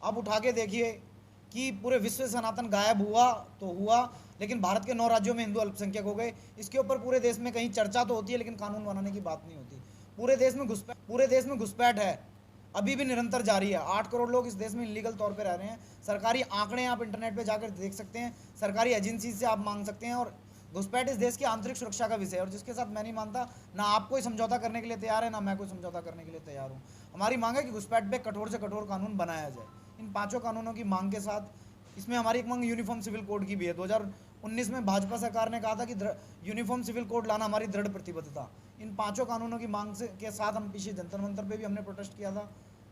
अब उठा के देखिए कि पूरे विश्व से सनातन गायब हुआ तो हुआ, लेकिन भारत के 9 राज्यों में हिंदू अल्पसंख्यक हो गए। इसके ऊपर पूरे देश में कहीं चर्चा तो होती है, लेकिन कानून बनाने की बात नहीं होती। पूरे देश में घुसपैठ है, अभी भी निरंतर जारी है। 8 करोड़ लोग इस देश में इलीगल तौर पे रह रहे हैं। सरकारी आंकड़े आप इंटरनेट पे जाकर देख सकते हैं, सरकारी एजेंसी से आप मांग सकते हैं। और घुसपैठ इस देश की आंतरिक सुरक्षा का विषय है, और जिसके साथ मैं नहीं मानता, ना आप कोई समझौता करने के लिए तैयार है, ना मैं कोई समझौता करने के लिए तैयार हूँ। हमारी मांग है कि घुसपैठ पे कठोर से कठोर कानून बनाया जाए। इन 5 कानूनों की मांग के साथ इसमें हमारी एक मांग यूनिफॉर्म सिविल कोड की भी है। 2019 में भाजपा सरकार ने कहा था कि यूनिफॉर्म सिविल कोड लाना हमारी दृढ़ प्रतिबद्धता। इन 5 कानूनों की मांग से के साथ हम पीछे जंतर मंतर पे भी हमने प्रोटेस्ट किया था।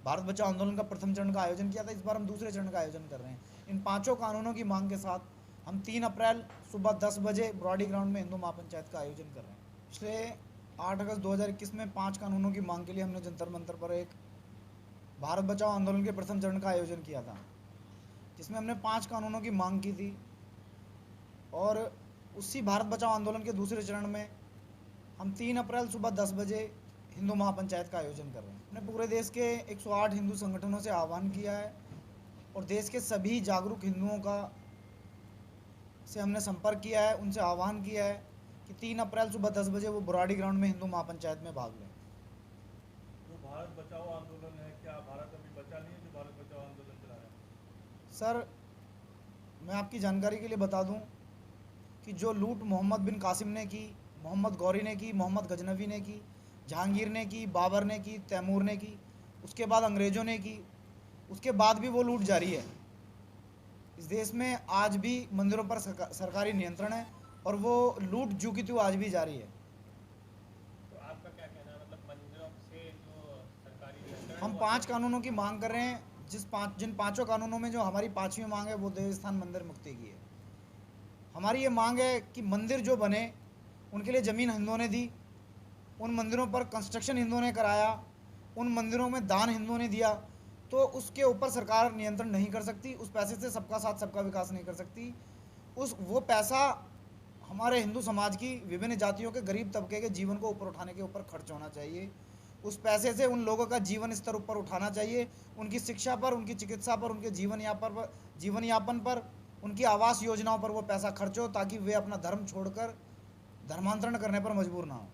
भारत बचाओ आंदोलन का प्रथम चरण का आयोजन किया था, इस बार हम दूसरे चरण का आयोजन कर रहे हैं। इन 5 कानूनों की मांग के साथ हम 3 अप्रैल सुबह 10 बजे ब्रॉडी ग्राउंड में हिंदू महापंचायत का आयोजन कर रहे हैं। पिछले 8 अगस्त 2021 में 5 कानूनों की मांग के लिए हमने जंतर मंतर पर एक भारत बचाओ आंदोलन के प्रथम चरण का आयोजन किया था, जिसमें हमने 5 कानूनों की मांग की थी। और उसी भारत बचाओ आंदोलन के दूसरे चरण में हम 3 अप्रैल सुबह 10 बजे हिंदू महापंचायत का आयोजन कर रहे हैं। हमने पूरे देश के 108 हिंदू संगठनों से आह्वान किया है और देश के सभी जागरूक हिंदुओं का से हमने संपर्क किया है, उनसे आह्वान किया है कि 3 अप्रैल सुबह 10 बजे वो बुराड़ी ग्राउंड में हिंदू महापंचायत में भाग लें। जो भारत बचाओ आंदोलन है, क्या भारत अभी बचा नहीं है जो भारत बचाओ आंदोलन चला रहा है? सर, मैं आपकी जानकारी के लिए बता दूं कि जो लूट मोहम्मद बिन कासिम ने की, मोहम्मद गौरी ने की, मोहम्मद गजनवी ने की, जहांगीर ने की, बाबर ने की, तैमूर ने की, उसके बाद अंग्रेज़ों ने की, उसके बाद भी वो लूट जारी है। इस देश में आज भी मंदिरों पर सरकारी नियंत्रण है और वो लूट जो की त्यों आज भी जारी है। तो आपका क्या कहना है, मतलब मंदिरों से जो सरकारी नियंत्रण हम 5 कानूनों की मांग कर रहे हैं, जिन 5 कानूनों में जो हमारी 5वीं मांग है वो देवस्थान मंदिर मुक्ति की है। हमारी ये मांग है कि मंदिर जो बने उनके लिए ज़मीन हिंदुओं ने दी, उन मंदिरों पर कंस्ट्रक्शन हिंदुओं ने कराया, उन मंदिरों में दान हिंदुओं ने दिया, तो उसके ऊपर सरकार नियंत्रण नहीं कर सकती। उस पैसे से सबका साथ सबका विकास नहीं कर सकती। वो पैसा हमारे हिंदू समाज की विभिन्न जातियों के गरीब तबके के जीवन को ऊपर उठाने के ऊपर खर्च होना चाहिए। उस पैसे से उन लोगों का जीवन स्तर ऊपर उठाना चाहिए, उनकी शिक्षा पर, उनकी चिकित्सा पर, उनके जीवन यापन पर, उनकी आवास योजनाओं पर वो पैसा खर्च हो, ताकि वे अपना धर्म छोड़कर धर्मांतरण करने पर मजबूर ना हो।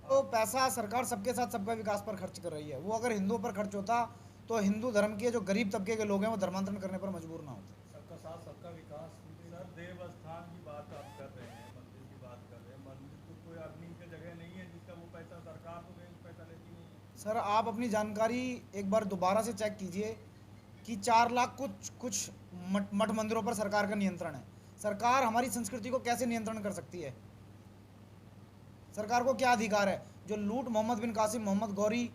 तो पैसा सरकार सबके साथ सबका विकास पर खर्च कर रही है। वो अगर हिंदुओं पर खर्च होता तो हिंदू धर्म के जो गरीब तबके के लोग हैं वो धर्मांतरण करने पर मजबूर ना होते। सबका साथ सबका विकास। सर, देवस्थान की बात आप कर रहे हैं, मंदिर की बात कर रहे हैं। मंदिर तो कोई आदमी की जगह नहीं है जिसका वो पैसा सरकार तो पैसा लेती नहीं है। सर, आप अपनी जानकारी एक बार दोबारा से चेक कीजिए कि 4 लाख कुछ मठ मंदिरों पर सरकार का नियंत्रण है। सरकार हमारी संस्कृति को कैसे नियंत्रण कर सकती है? सरकार को क्या अधिकार है? जो लूट मोहम्मद बिन कासिम, मोहम्मद गौरी,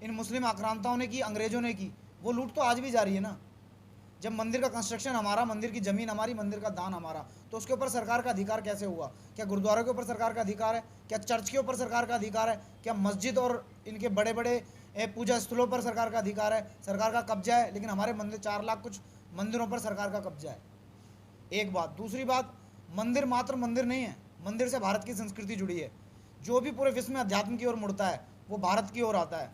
इन मुस्लिम आक्रांताओं ने की, अंग्रेज़ों ने की, वो लूट तो आज भी जारी है ना। जब मंदिर का कंस्ट्रक्शन हमारा, मंदिर की ज़मीन हमारी, मंदिर का दान हमारा, तो उसके ऊपर सरकार का अधिकार कैसे हुआ? क्या गुरुद्वारों के ऊपर सरकार का अधिकार है? क्या चर्च के ऊपर सरकार का अधिकार है? क्या मस्जिद और इनके बड़े बड़े पूजा स्थलों पर सरकार का अधिकार है? सरकार का कब्जा है, लेकिन हमारे मंदिर 4 लाख कुछ मंदिरों पर सरकार का कब्जा है। एक बात। दूसरी बात, मंदिर मात्र मंदिर नहीं है, मंदिर से भारत की संस्कृति जुड़ी है। जो भी पूरे विश्व में अध्यात्म की ओर मुड़ता है वो भारत की ओर आता है,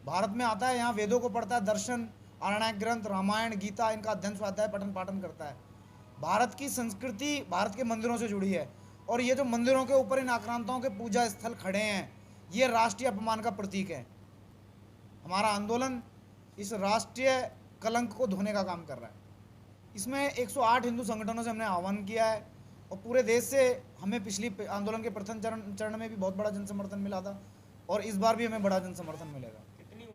भारत में आता है, यहाँ वेदों को पढ़ता है, दर्शन, आरण्यक ग्रंथ, रामायण, गीता, इनका अध्ययन स्वाध्याय पठन पाठन करता है। भारत की संस्कृति भारत के मंदिरों से जुड़ी है, और ये जो मंदिरों के ऊपर इन आक्रांताओं के पूजा स्थल खड़े हैं, ये राष्ट्रीय अपमान का प्रतीक है। हमारा आंदोलन इस राष्ट्रीय कलंक को धोने का काम कर रहा है। इसमें 108 हिंदू संगठनों से हमने आह्वान किया है, और पूरे देश से हमें पिछली आंदोलन के प्रथम चरण में भी बहुत बड़ा जन समर्थन मिला था, और इस बार भी हमें बड़ा जन समर्थन मिलेगा।